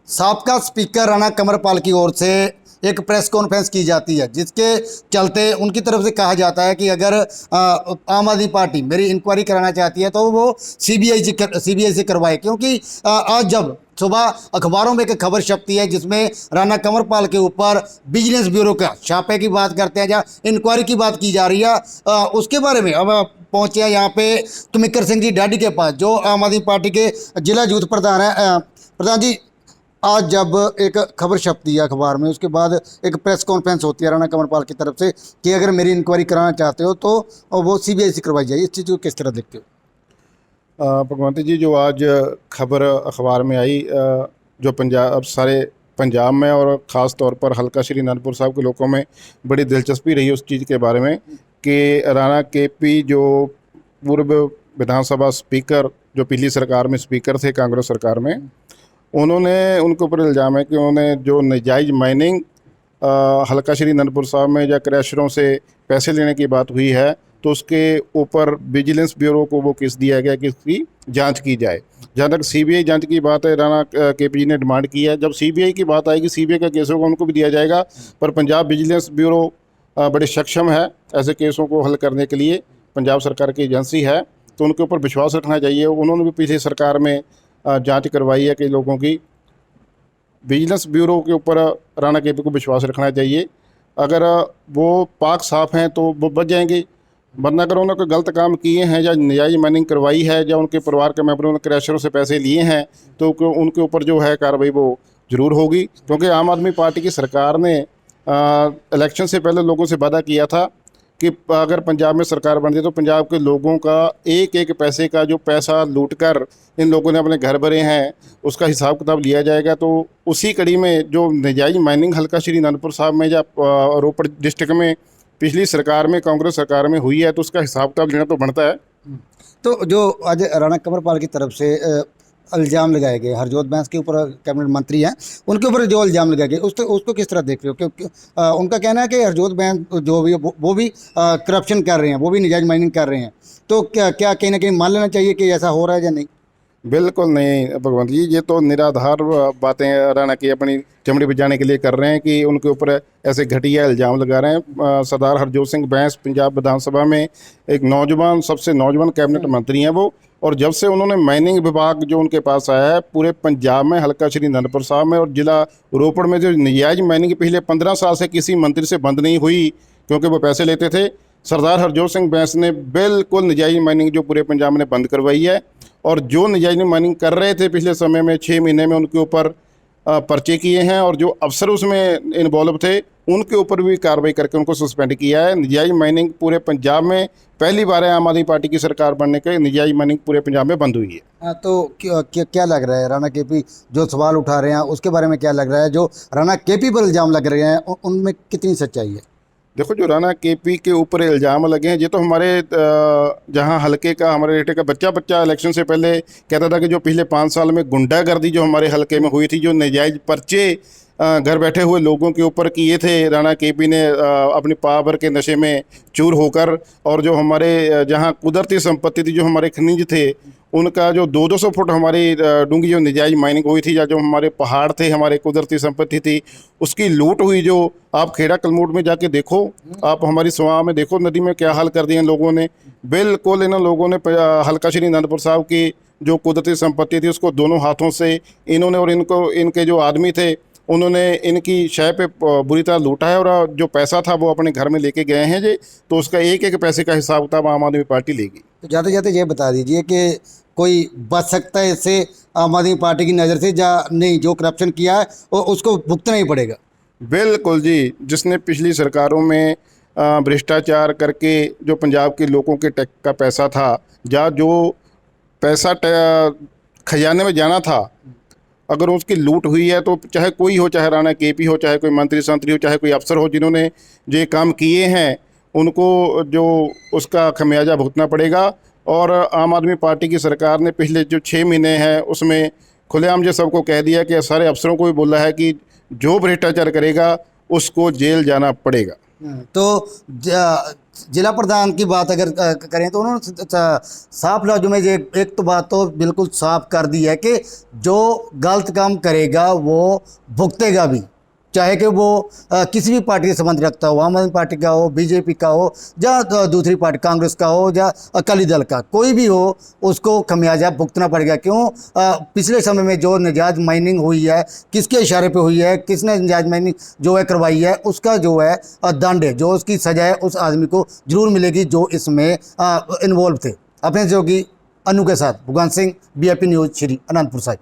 साबका स्पीकर राणा कंवरपाल की ओर से एक प्रेस कॉन्फ्रेंस की जाती है, जिसके चलते उनकी तरफ से कहा जाता है कि अगर आम आदमी पार्टी मेरी इंक्वायरी कराना चाहती है तो वो सीबीआई से करवाए, क्योंकि आज जब सुबह अखबारों में एक खबर छपती है जिसमें राणा कंवरपाल के ऊपर विजिलेंस ब्यूरो का छापे की बात करते हैं या इंक्वायरी की बात की जा रही है, उसके बारे में अब पहुंचे हैं यहाँ पे तुमिकर सिंह जी डाडी के पास, जो आम आदमी पार्टी के जिला यूथ प्रधान है। प्रधान जी, आज जब एक खबर छपती है अखबार में, उसके बाद एक प्रेस कॉन्फ्रेंस होती है राणा कंवरपाल की तरफ से कि अगर मेरी इंक्वायरी कराना चाहते हो तो वो सीबीआई से करवाई जाए, इस चीज़ को किस तरह देखते हो? भगवंत जी, जो आज खबर अखबार में आई, जो पंजाब सारे पंजाब में और ख़ास तौर पर हल्का श्री अनंदपुर साहब के लोगों में बड़ी दिलचस्पी रही उस चीज़ के बारे में कि राणा केपी जो पूर्व विधानसभा स्पीकर, जो पिछली सरकार में स्पीकर थे कांग्रेस सरकार में, उन्होंने उनके ऊपर इल्ज़ाम है कि उन्होंने जो नाजायज़ माइनिंग हल्का श्री अनंदपुर साहब में या क्रैशरों से पैसे लेने की बात हुई है, तो उसके ऊपर विजिलेंस ब्यूरो को वो केस दिया गया कि इसकी जांच की जाए। जहाँ तक सीबीआई जांच की बात है, राणा केपी जी ने डिमांड की है, जब सीबीआई की बात आएगी सीबीआई का केस होगा उनको भी दिया जाएगा, पर पंजाब विजिलेंस ब्यूरो बड़े सक्षम है ऐसे केसों को हल करने के लिए, पंजाब सरकार की एजेंसी है, तो उनके ऊपर विश्वास रखना चाहिए। उन्होंने भी पिछली सरकार में जांच करवाई है कि लोगों की, विजिलेंस ब्यूरो के ऊपर राणा केपी को विश्वास रखना चाहिए। अगर वो पाक साफ हैं तो वो बच जाएंगे, वरना अगर उन्होंने कोई गलत काम किए हैं या नजायज़ माइनिंग करवाई है या उनके परिवार के मेंबरों ने क्रैशरों से पैसे लिए हैं तो उनके ऊपर जो है कार्रवाई वो ज़रूर होगी। क्योंकि आम आदमी पार्टी की सरकार ने इलेक्शन से पहले लोगों से वादा किया था कि अगर पंजाब में सरकार बन जाए तो पंजाब के लोगों का एक एक पैसे का, जो पैसा लूट कर इन लोगों ने अपने घर भरे हैं, उसका हिसाब किताब लिया जाएगा। तो उसी कड़ी में जो नजायज़ माइनिंग हल्का श्री अनंदपुर साहब में या रोपड़ डिस्ट्रिक्ट में पिछली सरकार में कांग्रेस सरकार में हुई है, तो उसका हिसाब किताब लेना तो बनता है। तो जो आज राणा कंवरपाल की तरफ से इल्ज़ाम लगाए गए, हरजोत बैंस के ऊपर कैबिनेट मंत्री हैं, उनके ऊपर जो इल्ज़ाम लगाए गए उसको किस तरह देख रहे हो? क्योंकि उनका कहना है कि हरजोत बैंस जो भी वो भी करप्शन कर रहे हैं, वो भी नजायज़ माइनिंग कर रहे हैं, तो क्या क्या कहीं ना कहीं मान लेना चाहिए कि ऐसा हो रहा है या नहीं? बिल्कुल नहीं भगवंत जी, ये तो निराधार बातें राणा की अपनी चमड़ी बचाने के लिए कर रहे हैं कि उनके ऊपर ऐसे घटिया इल्ज़ाम लगा रहे हैं। सरदार हरजोत सिंह बैंस पंजाब विधानसभा में एक नौजवान, सबसे नौजवान कैबिनेट मंत्री हैं वो, और जब से उन्होंने माइनिंग विभाग जो उनके पास आया है पूरे पंजाब में, हल्का श्री अनंदपुर साहब में और जिला रोपड़ में, जो नजायज़ माइनिंग पिछले 15 साल से किसी मंत्री से बंद नहीं हुई क्योंकि वो पैसे लेते थे, सरदार हरजोत सिंह बैंस ने बिल्कुल नजायज़ माइनिंग जो पूरे पंजाब में बंद करवाई है। और जो नजायज़ माइनिंग कर रहे थे पिछले समय में 6 महीने में उनके ऊपर पर्चे किए हैं, और जो अफसर उसमें इन्वॉल्व थे उनके ऊपर भी कार्रवाई करके उनको सस्पेंड किया है। नजायज़ माइनिंग पूरे पंजाब में पहली बार है आम आदमी पार्टी की सरकार बनने के नजायज़ माइनिंग पूरे पंजाब में बंद हुई है। तो क्या लग रहा है राणा केपी जो सवाल उठा रहे हैं उसके बारे में क्या लग रहा है? जो राणा केपी पर इल्ज़ाम लग रहे हैं उनमें कितनी सच्चाई है? देखो, जो राणा केपी के ऊपर इल्ज़ाम लगे हैं, ये तो हमारे जहाँ हलके का, हमारे बेटे का बच्चा इलेक्शन से पहले कहता था कि जो पिछले 5 साल में गुंडागर्दी जो हमारे हलके में हुई थी, जो नाजायज़ पर्चे घर बैठे हुए लोगों के ऊपर किए थे राणा केपी ने अपनी पावर के नशे में चूर होकर, और जो हमारे जहाँ कुदरती संपत्ति थी, जो हमारे खनिज थे, उनका जो 200-200 फुट हमारी डूंगी जो नजायज़ माइनिंग हुई थी, या जो हमारे पहाड़ थे, हमारे कुदरती संपत्ति थी, उसकी लूट हुई। जो आप खेड़ा कलमोट में जाके देखो, आप हमारी स्वां में देखो, नदी में क्या हाल कर दिए इन लोगों ने। बिल्कुल इन लोगों ने हल्का श्री अनंदपुर साहब की जो कुदरती संपत्ति थी उसको दोनों हाथों से इन्होंने, और इनके जो आदमी थे उन्होंने इनकी शय पे बुरी तरह लूटा है, और जो पैसा था वो अपने घर में लेके गए हैं जी। तो उसका एक एक पैसे का हिसाब किताब आम आदमी पार्टी लेगी। तो जाते जाते ये बता दीजिए कि कोई बच सकता है इससे आम आदमी पार्टी की नज़र से, या नहीं जो करप्शन किया है वो उसको भुगतना ही पड़ेगा? बिल्कुल जी, जिसने पिछली सरकारों में भ्रष्टाचार करके जो पंजाब के लोगों के टैक्स का पैसा था, या जो पैसा खजाने में जाना था, अगर उसकी लूट हुई है तो चाहे कोई हो, चाहे राणा केपी हो, चाहे कोई मंत्री संतरी हो, चाहे कोई अफसर हो, जिन्होंने ये काम किए हैं, उनको जो उसका खमियाजा भुगतना पड़ेगा। और आम आदमी पार्टी की सरकार ने पिछले जो 6 महीने हैं उसमें खुलेआम जो सबको कह दिया कि सारे अफसरों को भी बोला है कि जो भ्रष्टाचार करेगा उसको जेल जाना पड़ेगा। तो जिला प्रधान की बात अगर करें तो उन्होंने साफ लफ्जों में एक तो बात तो बिल्कुल साफ कर दी है कि जो गलत काम करेगा वो भुगतेगा भी, चाहे कि वो किसी भी पार्टी से संबंध रखता हो, आम आदमी पार्टी का हो, बीजेपी का हो, या दूसरी पार्टी कांग्रेस का हो, या अकाली दल का, कोई भी हो, उसको खमियाजा भुगतना पड़ेगा। क्यों? पिछले समय में जो नजायज़ माइनिंग हुई है, किसके इशारे पे हुई है, किसने नजायज़ माइनिंग जो है करवाई है, उसका जो है दंड है, जो उसकी सजा है, उस आदमी को जरूर मिलेगी जो इसमें इन्वॉल्व थे। अपने सहयोगी अनु के साथ भगवंत सिंह, BIP न्यूज़, श्री अनंतपुर साहिब।